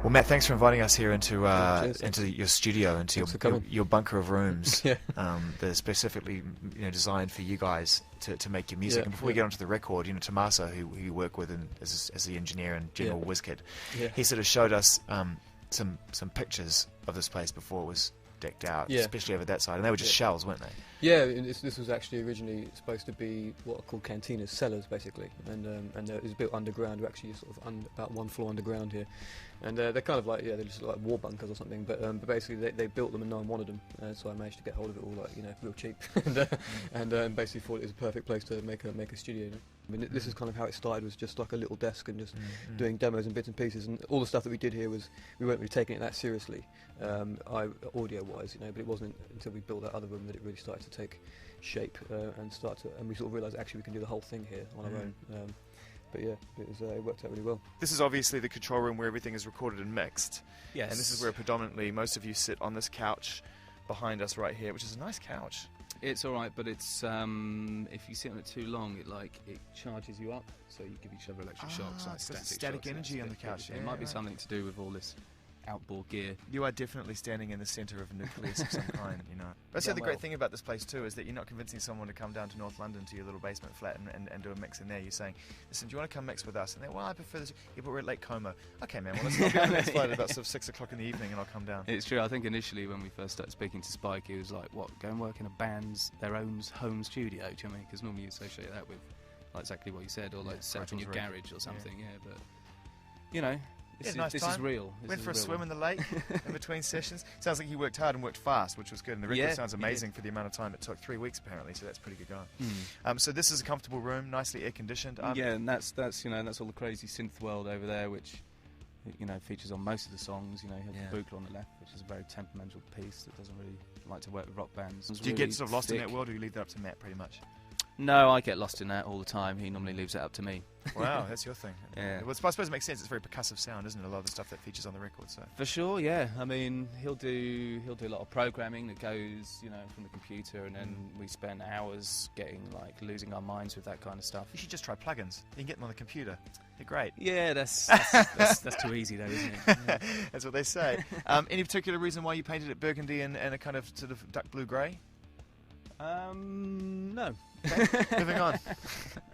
Well, Matt, thanks for inviting us here into Cheers. into your studio, into Thanks for your coming. your bunker of rooms. Yeah. That are specifically designed for you guys to make your music. Yeah, And before we yeah. get onto the record, Tomasa, who you work with as the engineer and general Yeah. whiz kid, Yeah. he sort of showed us some pictures of this place before it was decked out, Yeah. especially over that side, and they were just Yeah. shells, weren't they? Yeah, and this was actually originally supposed to be what are called cantinas, cellars basically, and it was built underground. We're actually sort of about one floor underground here, and they're kind of like they're just like war bunkers or something. But basically they built them and no one wanted them, so I managed to get hold of it all real cheap, and basically thought it was a perfect place to make a studio. I mean, this is kind of how it started, was just like a little desk and just doing demos and bits and pieces, and all the stuff that we did here was, we weren't really taking it that seriously, audio-wise, but it wasn't until we built that other room that it really started to take shape and we sort of realised actually we can do the whole thing here on our own. But yeah, it worked out really well. This is obviously the control room where everything is recorded and mixed. Yes. And this is where predominantly most of you sit on this couch behind us right here, which is a nice couch. It's all right, but it's if you sit on it too long, it charges you up, so you give each other electric shocks, like so it's static static shocks, and energy on the static couch, energy. yeah, It might be right. something to do with all this outboard gear. You are definitely standing in the centre of a nucleus of some kind, That's the Yeah, other well. great thing about this place too, is that you're not convincing someone to come down to North London to your little basement flat and do a mix in there. You're saying, listen, do you want to come mix with us? And they're, well, I prefer this. Yeah, but we're at Lake Como. Okay, man, well, I'll be on the next flight at about sort of 6 o'clock in the evening and I'll come down. It's true. I think initially when we first started speaking to Spike, he was like, "What? Go and work in a band's their own home studio?" Do you know what I mean? Because normally you associate that with like exactly what you said, or like set up in your Virtual garage or something. Yeah. Yeah, but this, nice this time. is real. This Went is for a real swim one. in the lake in between sessions. Sounds like he worked hard and worked fast, which was good. And the record Yeah, sounds he did. amazing for the amount of time it took. 3 weeks apparently, so that's pretty good going. Mm. So this is a comfortable room, nicely air conditioned. Yeah, and that's all the crazy synth world over there, which features on most of the songs. You have Yeah. the Buchla on the left, which is a very temperamental piece that doesn't really like to work with rock bands. It's Do you really get sort of lost in thick. that world, or you leave that up to Matt pretty much? No, I get lost in that all the time. He normally leaves it up to me. Wow, that's your thing. Yeah. Well, I suppose it makes sense. It's very percussive sound, isn't it? A lot of the stuff that features on the record. So For sure, yeah. I mean, he'll do a lot of programming that goes, from the computer, and then we spend hours losing our minds with that kind of stuff. you should just try plugins. You can get them on the computer. They're great. Yeah, that's too easy though, isn't it? That's what they say. Any particular reason why you painted it burgundy and a kind of sort of duck blue grey? No. Moving on.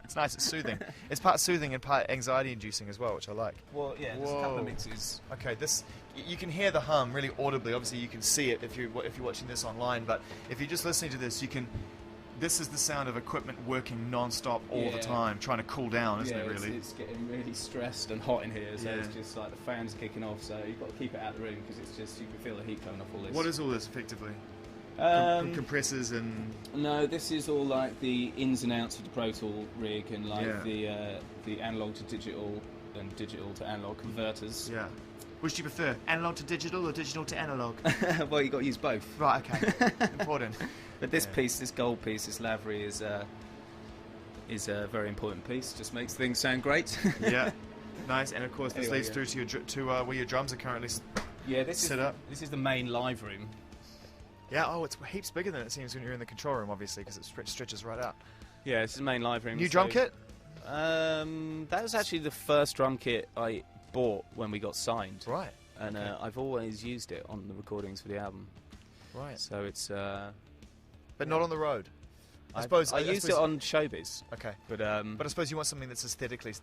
It's nice. It's soothing. It's part soothing and part anxiety-inducing as well, which I like. Well, yeah, there's a Whoa. couple of mixes. Okay, you can hear the hum really audibly. Obviously, you can see it if you're watching this online. But if you're just listening to this, you can. This is the sound of equipment working non-stop all the Yeah. time, trying to cool down, isn't yeah, it? Really. It's getting really stressed and hot in here, so Yeah. it's just like the fans kicking off. So you've got to keep it out of the room because it's just you can feel the heat coming off all this. What is all this effectively? Compressors and. No, this is all like the ins and outs of the Pro Tool rig and the analog to digital and digital to analog converters. Yeah. Which do you prefer, analog to digital or digital to analog? Well, you got to use both. Right. Okay. Important. But this Yeah. piece, this gold piece, this Lavery is a very important piece. Just makes things sound great. Yeah. Nice. And of course, this Anyway, leads yeah. through to where your drums are currently. Yeah, this Set is up. This is the main live room. Yeah. Oh, it's heaps bigger than it seems when you're in the control room, obviously, because it stretches right out. Yeah, this is the main live room. New drum kit. That was actually the first drum kit I bought when we got signed. Right. And Okay. I've always used it on the recordings for the album. Right. So it's. But not on the road. I I used it on Showbiz. Okay. But But I suppose you want something that's aesthetically,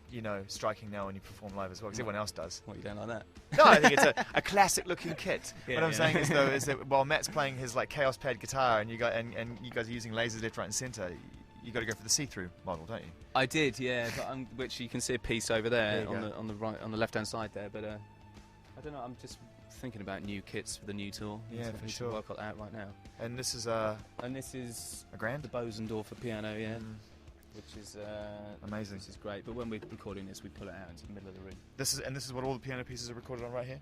striking now when you perform live as well, because everyone else does. what, you don't like that? No, I think it's a classic-looking kit. Yeah, what I'm yeah. saying is that while Matt's playing his Chaos Pad guitar and you guys are using lasers left, right, and centre, you got to go for the see-through model, don't you? I did, yeah. But which you can see a piece over there There you on the right, on the left-hand side there. But I don't know. I'm just thinking about new kits for the new tour. Yeah, So for we should sure. work on that right now. And this is And this is a grand. the Bosendorfer piano, yeah, which is Amazing. This is great. But when we're recording this, we pull it out into the middle of the room. This is what all the piano pieces are recorded on right here.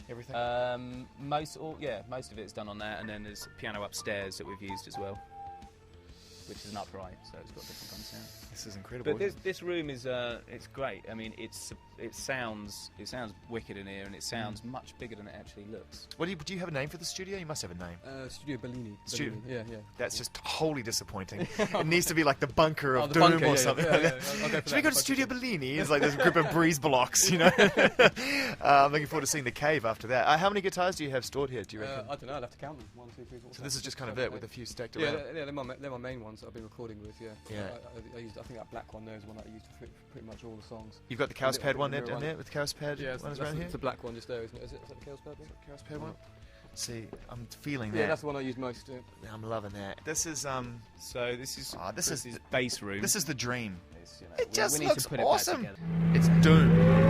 Everything. Most of it is done on that, and then there's a piano upstairs that we've used as well. which is an upright, so it's got a different kind of sound. This is incredible. But this room is it's great. I mean, it sounds wicked in here, and it sounds much bigger than it actually looks. Do you have a name for the studio? You must have a name. Studio Bellini. Studio- Bellini. Yeah. That's just wholly disappointing. It needs to be like the bunker of the Doom bunker, or something. Yeah. I'll go for Should we that. go to Studio Bellini? It's like there's a group of breeze blocks, you know. I'm looking forward to seeing the cave after that. How many guitars do you have stored here? Do you reckon? I don't know. I'll have to count them. 1, 2, 3, 4. So this is just kind of it with a few stacked Yeah, around. they're my main ones that I've been recording with. Yeah. Yeah. I think that black one there is one that I used for pretty much all the songs. You've got the Chaos Pad one there, mirror down one. there with the Chaos Pad ones around here. It's the black one just there, isn't it? Is that the Chaos Pad one? Chaos Pad one. See, I'm feeling Yeah, that. that's the one I use most. I'm loving that. This is So this is this is his bass room. this is the dream. It's, It just we need looks to put awesome. It back together. It's Doom.